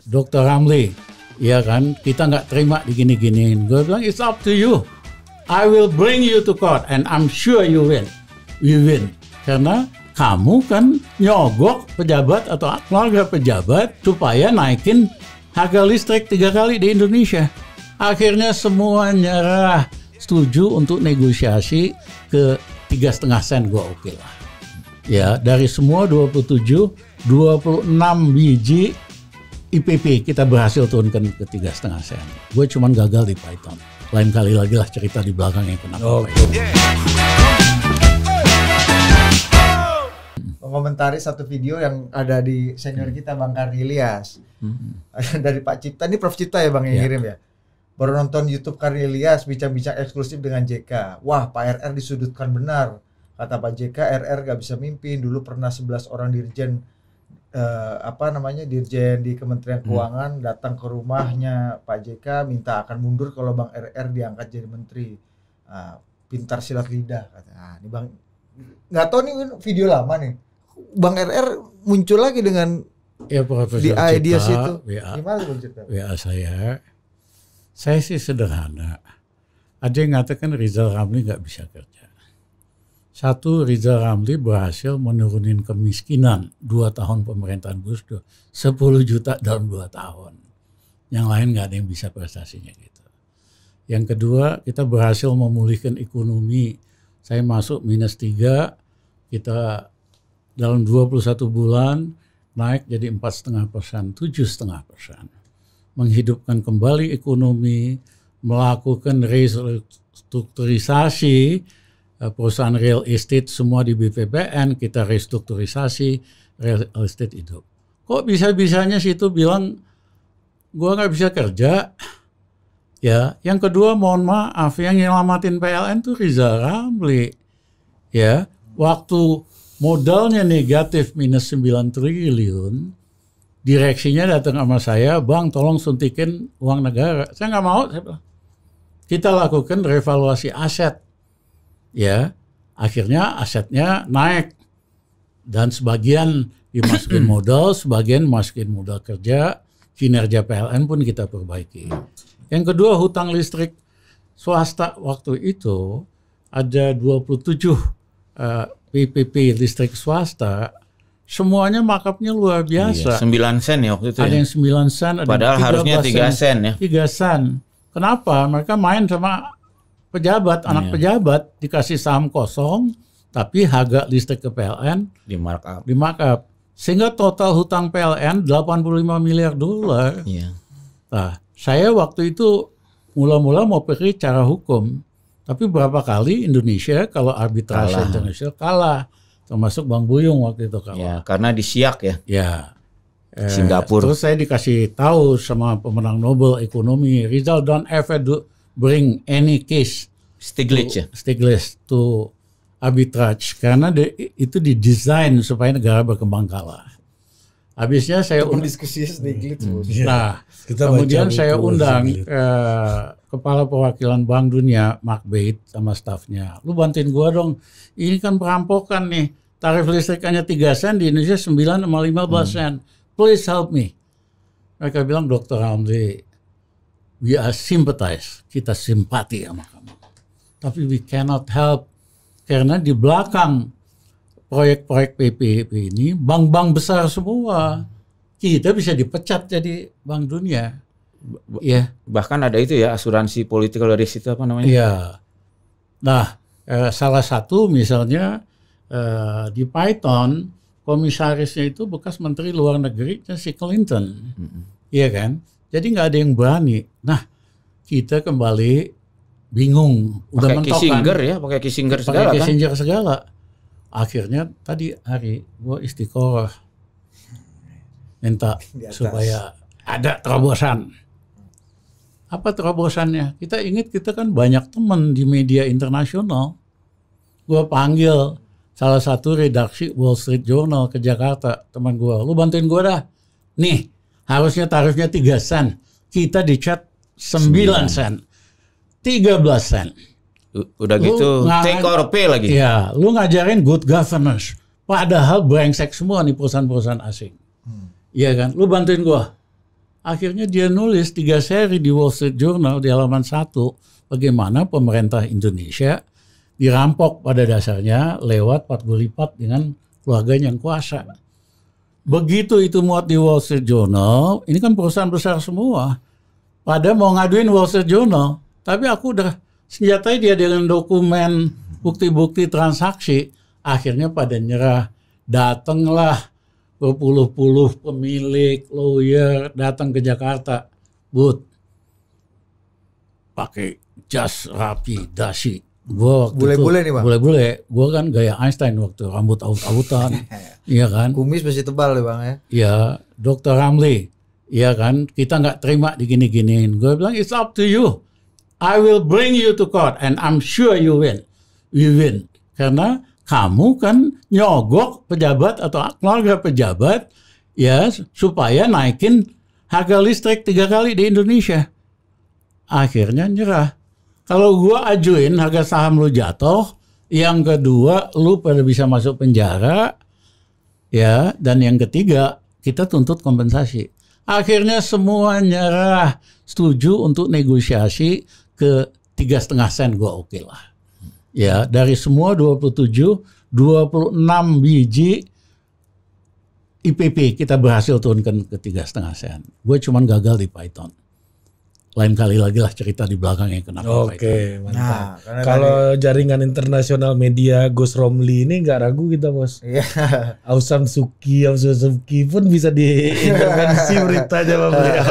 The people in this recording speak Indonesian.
Dr. Ramli, ya kan, kita nggak terima digini-giniin. Gue bilang, it's up to you. I will bring you to court and I'm sure you win. We win. Karena kamu kan nyogok pejabat atau keluarga pejabat supaya naikin harga listrik 3 kali di Indonesia. Akhirnya semua nyerah, setuju untuk negosiasi ke 3,5 sen, gue oke lah. Ya, dari semua 26 biji IPP kita berhasil turunkan ke 3,5 sen. Gue cuman gagal di Python. Lain kali lagi lah cerita di belakang yang kenapa. Mengomentari satu video yang ada di senior kita Bang Karni Ilyas. Dari Pak Cipta, ini Prof Cipta ya Bang yang ngirim ya. Baru nonton YouTube Karni Ilyas bincang-bincang eksklusif dengan JK. Wah, Pak RR disudutkan benar. Kata Pak JK, RR gak bisa mimpin. Dulu pernah 11 orang dirjen dirjen di Kementerian Keuangan datang ke rumahnya Pak JK minta akan mundur kalau Bang RR diangkat jadi menteri. Pintar silat lidah kata. Ini Bang, nggak tahu nih video lama nih. Bang RR muncul lagi dengan di ideas itu. Gimana Bang Cipta? WA saya sih sederhana. Ada yang mengatakan Rizal Ramli nggak bisa kerja. Satu, Rizal Ramli berhasil menurunin kemiskinan 2 tahun pemerintahan Gus Dur 10 juta dalam 2 tahun. Yang lain nggak ada yang bisa prestasinya gitu. Yang kedua, kita berhasil memulihkan ekonomi. Saya masuk -3, kita dalam 21 bulan naik jadi 4,5%, 7,5%. Menghidupkan kembali ekonomi, melakukan restrukturisasi perusahaan real estate semua di BPPN, kita restrukturisasi real estate hidup. Kok bisa-bisanya situ bilang gua nggak bisa kerja? Ya, yang kedua mohon maaf, yang nyelamatin PLN tuh Rizal Ramli. Ya, waktu modalnya negatif -9 triliun, direksinya datang sama saya, Bang tolong suntikin uang negara. Saya nggak mau, saya bilang. Kita lakukan revaluasi aset. Ya, akhirnya asetnya naik. Dan sebagian dimasukin modal, sebagian masukin modal kerja, kinerja PLN pun kita perbaiki. Yang kedua, hutang listrik swasta waktu itu ada 27 PPP listrik swasta, semuanya markupnya luar biasa. Iya, 9 sen ya waktu itu. Ada yang 9 sen, ada padahal yang harusnya 3 sen ya. 3 sen. Kenapa? Mereka main sama pejabat, anak pejabat, dikasih saham kosong, tapi harga listrik ke PLN di markup. Di markup. Sehingga total hutang PLN 85 miliar dolar. Iya. Nah, saya waktu itu mula-mula mau pergi cara hukum, tapi berapa kali Indonesia kalau arbitrase internasional kalah, termasuk Bang Buyung waktu itu kalah. Ya, karena di Siak ya. Ya. Singapura. Terus saya dikasih tahu sama pemenang Nobel ekonomi, Rizal don't ever bring any case Stiglitz to arbitrage, karena itu didesain supaya negara berkembang kalah. Habisnya saya diskusi Stiglitz. Nah, kemudian saya undang kepala perwakilan Bank Dunia, Mark Bate sama stafnya. Lu bantuin gua dong. Ini kan perampokan nih. Tarif listrik hanya 3 sen, di Indonesia 9 sama 15 sen. Please help me. Mereka bilang, Dr. Ramli, we are sympathize. Kita simpati sama kamu. Tapi we cannot help. Karena di belakang proyek-proyek PPP ini, bank-bank besar semua. Kita bisa dipecat jadi Bank Dunia. Ya. Bahkan ada itu ya, asuransi political risk itu apa namanya? Iya. Nah, salah satu misalnya di Python, komisarisnya itu bekas menteri luar negeri si Clinton. Iya kan? Jadi nggak ada yang berani. Nah, kita kembali bingung. Udah pakai mentok Kissinger kan? Ya, pakai Kissinger segala pakai kan? Kissinger segala. Akhirnya tadi hari gue istiqoroh minta supaya ada terobosan. Apa terobosannya? Kita ingat kita kan banyak teman di media internasional. Gue panggil salah satu redaksi Wall Street Journal ke Jakarta, teman gue. Lu bantuin gue dah. Nih, harusnya tarifnya 3 sen. Kita dicat 9 sen. 13 sen. Udah gitu take or pay lagi. Iya, lu ngajarin good governance. Padahal brengsek semua nih perusahaan-perusahaan asing. Iya kan? Lu bantuin gua. Akhirnya dia nulis 3 seri di Wall Street Journal di halaman 1 bagaimana pemerintah Indonesia dirampok pada dasarnya lewat 40 lipat dengan keluarga yang kuasa. Begitu itu muat di Wall Street Journal, ini kan perusahaan besar semua, pada mau ngaduin Wall Street Journal, tapi aku udah senjatai dia dengan dokumen bukti-bukti transaksi, akhirnya pada nyerah. Datanglah berpuluh-puluh pemilik, lawyer datang ke Jakarta, Bud, pakai jas rapi, dasi. Bule-bule nih bang. Bule-bule. Gue kan gaya Einstein waktu rambut awut-awutan, iya kan. Kumis masih tebal nih bang ya. Iya, Dr. Ramli, iya kan. Kita nggak terima digini-giniin. Gue bilang it's up to you. I will bring you to court and I'm sure you win. We win. Karena kamu kan nyogok pejabat atau keluarga pejabat ya supaya naikin harga listrik 3 kali di Indonesia. Akhirnya nyerah. Kalau gua ajuin harga saham lu jatuh, yang kedua lu pada bisa masuk penjara, ya, dan yang ketiga kita tuntut kompensasi. Akhirnya semua nyerah, setuju untuk negosiasi ke 3,5 sen, gua oke lah. Ya, dari semua 26 biji IPP kita berhasil turunkan ke 3,5 sen. Gue cuman gagal di Python. Lain kali lagi lah cerita di belakangnya kenapa Python. Oke, mantap. Nah, kalau jaringan internasional media Gus Romli ini nggak ragu kita bos. Iya. Aung San Suu Kyi pun bisa diintervensi beritanya Pak beliau.